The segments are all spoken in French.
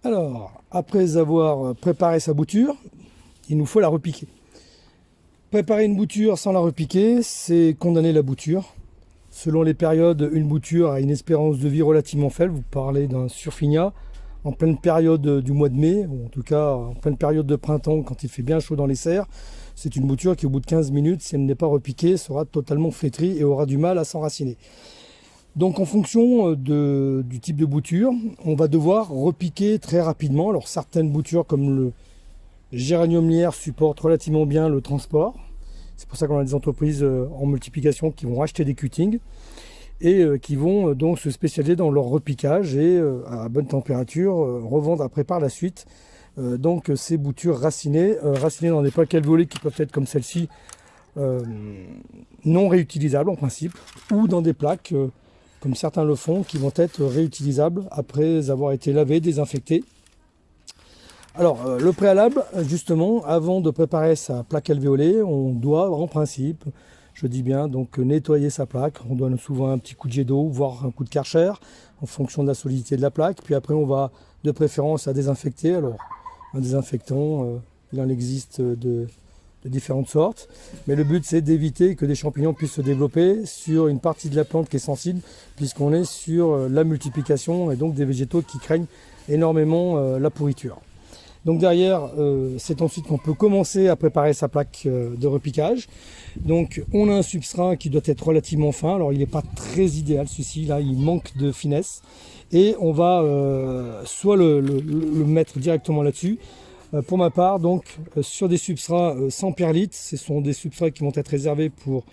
Alors, après avoir préparé sa bouture, il nous faut la repiquer. Préparer une bouture sans la repiquer, c'est condamner la bouture. Selon les périodes, une bouture a une espérance de vie relativement faible. Vous parlez d'un surfignat en pleine période du mois de mai, ou en tout cas en pleine période de printemps, quand il fait bien chaud dans les serres. C'est une bouture qui, au bout de 15 minutes, si elle n'est pas repiquée, sera totalement flétrie et aura du mal à s'enraciner. Donc en fonction du type de bouture, on va devoir repiquer très rapidement. Alors certaines boutures comme le géranium lierre supportent relativement bien le transport. C'est pour ça qu'on a des entreprises en multiplication qui vont acheter des cuttings et qui vont donc se spécialiser dans leur repiquage et à bonne température revendre après par la suite donc ces boutures racinées, racinées dans des plaques alvéolées qui peuvent être comme celle-ci non réutilisables en principe, ou dans des plaques comme certains le font qui vont être réutilisables après avoir été lavées, désinfectées. Alors, le préalable, justement, avant de préparer sa plaque alvéolée, on doit, en principe, je dis bien, donc nettoyer sa plaque. On donne souvent un petit coup de jet d'eau, voire un coup de Karcher, en fonction de la solidité de la plaque. Puis après, on va de préférence à désinfecter. Alors, un désinfectant, il en existe de différentes sortes. Mais le but, c'est d'éviter que des champignons puissent se développer sur une partie de la plante qui est sensible, puisqu'on est sur la multiplication et donc des végétaux qui craignent énormément la pourriture. Donc derrière, c'est ensuite qu'on peut commencer à préparer sa plaque de repiquage. Donc on a un substrat qui doit être relativement fin. Alors il n'est pas très idéal celui-ci, là il manque de finesse. Et on va soit le mettre directement là-dessus. Pour ma part, donc sur des substrats sans perlite, ce sont des substrats qui vont être réservés pour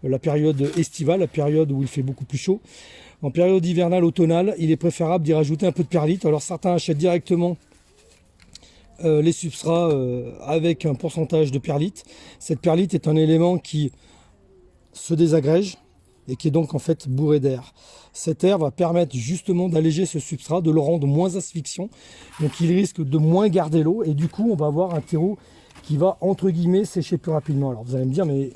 la période estivale, la période où il fait beaucoup plus chaud. En période hivernale, automnale, il est préférable d'y rajouter un peu de perlite. Alors certains achètent directement les substrats avec un pourcentage de perlite. Cette perlite est un élément qui se désagrège et qui est donc en fait bourré d'air. Cet air va permettre justement d'alléger ce substrat, de le rendre moins asphyxiant, donc il risque de moins garder l'eau et du coup on va avoir un terreau qui va entre guillemets sécher plus rapidement. Alors vous allez me dire mais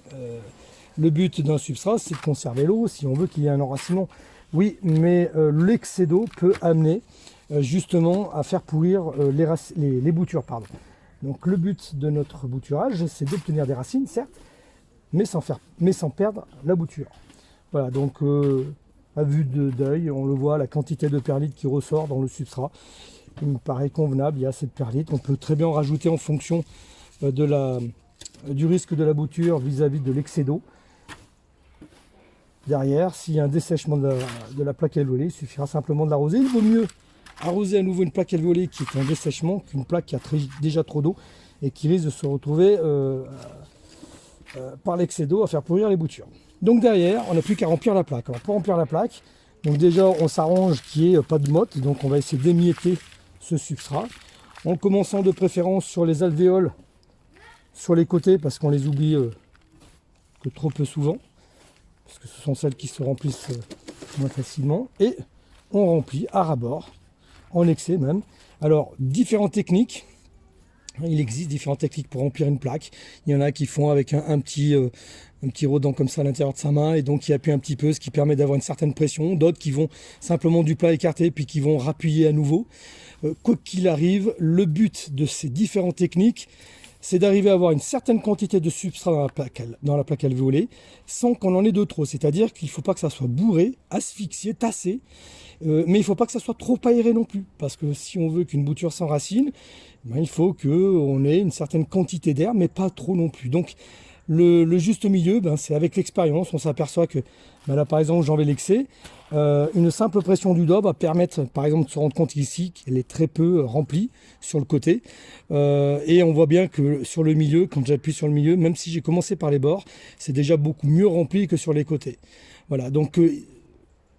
le but d'un substrat c'est de conserver l'eau si on veut qu'il y ait un enracinement. Oui, mais l'excès d'eau peut amener justement à faire pourrir les boutures. Pardon. Donc le but de notre bouturage, c'est d'obtenir des racines, certes, mais sans perdre la bouture. Voilà, donc à vue d'œil, on le voit, la quantité de perlite qui ressort dans le substrat. Il me paraît convenable, il y a cette perlite. On peut très bien en rajouter en fonction du risque de la bouture vis-à-vis de l'excès d'eau. Derrière, s'il y a un dessèchement de la plaque alvéolée, il suffira simplement de l'arroser. Il vaut mieux arroser à nouveau une plaque alvéolée qui est en dessèchement qu'une plaque qui a déjà trop d'eau et qui risque de se retrouver par l'excès d'eau à faire pourrir les boutures. Donc derrière, on n'a plus qu'à remplir la plaque. Alors pour remplir la plaque, donc déjà on s'arrange qu'il n'y ait pas de motte, donc on va essayer d'émietter ce substrat en commençant de préférence sur les alvéoles, sur les côtés parce qu'on les oublie que trop peu souvent, parce que ce sont celles qui se remplissent moins facilement, et on remplit à ras-bord, en excès même. Alors, différentes techniques. Il existe différentes techniques pour remplir une plaque. Il y en a qui font avec un petit rodent comme ça à l'intérieur de sa main et donc qui appuie un petit peu, ce qui permet d'avoir une certaine pression. D'autres qui vont simplement du plat écarté puis qui vont rappuyer à nouveau. Quoi qu'il arrive, le but de ces différentes techniques, c'est d'arriver à avoir une certaine quantité de substrat dans la plaque alvéolée sans qu'on en ait de trop. C'est-à-dire qu'il ne faut pas que ça soit bourré, asphyxié, tassé, mais il ne faut pas que ça soit trop aéré non plus. Parce que si on veut qu'une bouture s'enracine, il faut qu'on ait une certaine quantité d'air, mais pas trop non plus. Donc le juste milieu, c'est avec l'expérience, on s'aperçoit que là par exemple j'en vais l'excès, une simple pression du doigt va permettre par exemple de se rendre compte ici qu'elle est très peu remplie sur le côté, et on voit bien que sur le milieu, quand j'appuie sur le milieu, même si j'ai commencé par les bords, c'est déjà beaucoup mieux rempli que sur les côtés. Voilà, donc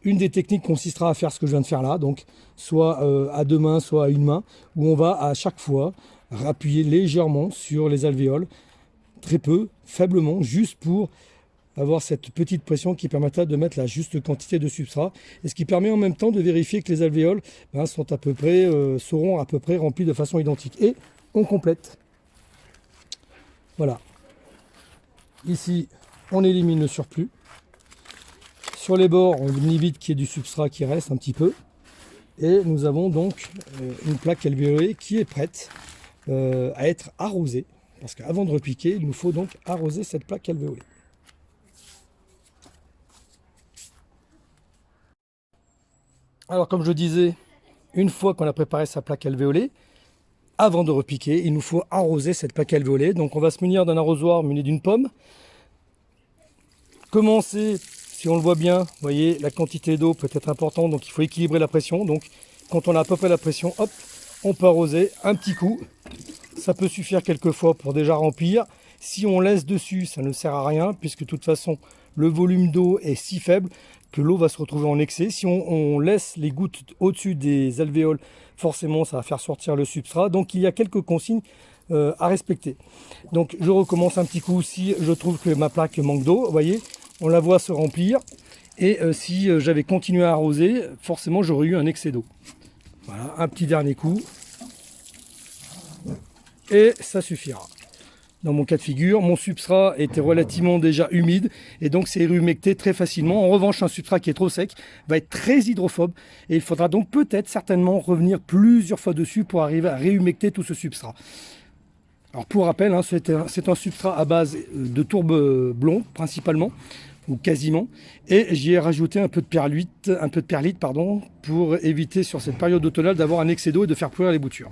une des techniques consistera à faire ce que je viens de faire là, donc soit à deux mains, soit à une main, où on va à chaque fois appuyer légèrement sur les alvéoles, très peu, faiblement, juste pour avoir cette petite pression qui permettra de mettre la juste quantité de substrat, et ce qui permet en même temps de vérifier que les alvéoles sont à peu près, seront à peu près remplies de façon identique. Et on complète. Voilà. Ici, on élimine le surplus. Sur les bords, on évite qu'il y ait du substrat qui reste un petit peu. Et nous avons donc une plaque alvéolée qui est prête à être arrosée. Parce qu'avant de repiquer, il nous faut donc arroser cette plaque alvéolée. Alors comme je disais, une fois qu'on a préparé sa plaque alvéolée, avant de repiquer, il nous faut arroser cette plaque alvéolée. Donc on va se munir d'un arrosoir muni d'une pomme. Commencer, si on le voit bien, vous voyez, la quantité d'eau peut être importante, donc il faut équilibrer la pression. Donc quand on a à peu près la pression, hop, on peut arroser un petit coup. Ça peut suffire quelquefois pour déjà remplir. Si on laisse dessus, ça ne sert à rien, puisque de toute façon, le volume d'eau est si faible que l'eau va se retrouver en excès. Si on laisse les gouttes au-dessus des alvéoles, forcément, ça va faire sortir le substrat. Donc, il y a quelques consignes à respecter. Donc, je recommence un petit coup si je trouve que ma plaque manque d'eau. Vous voyez, on la voit se remplir. Et si j'avais continué à arroser, forcément, j'aurais eu un excès d'eau. Voilà, un petit dernier coup. Et ça suffira. Dans mon cas de figure, mon substrat était relativement déjà humide et donc c'est humecté très facilement. En revanche, un substrat qui est trop sec va être très hydrophobe et il faudra donc peut-être certainement revenir plusieurs fois dessus pour arriver à réhumecter tout ce substrat. Alors pour rappel, hein, c'est un substrat à base de tourbe blond principalement ou quasiment, et j'y ai rajouté un peu de perlite, pour éviter sur cette période automnale d'avoir un excès d'eau et de faire pourrir les boutures.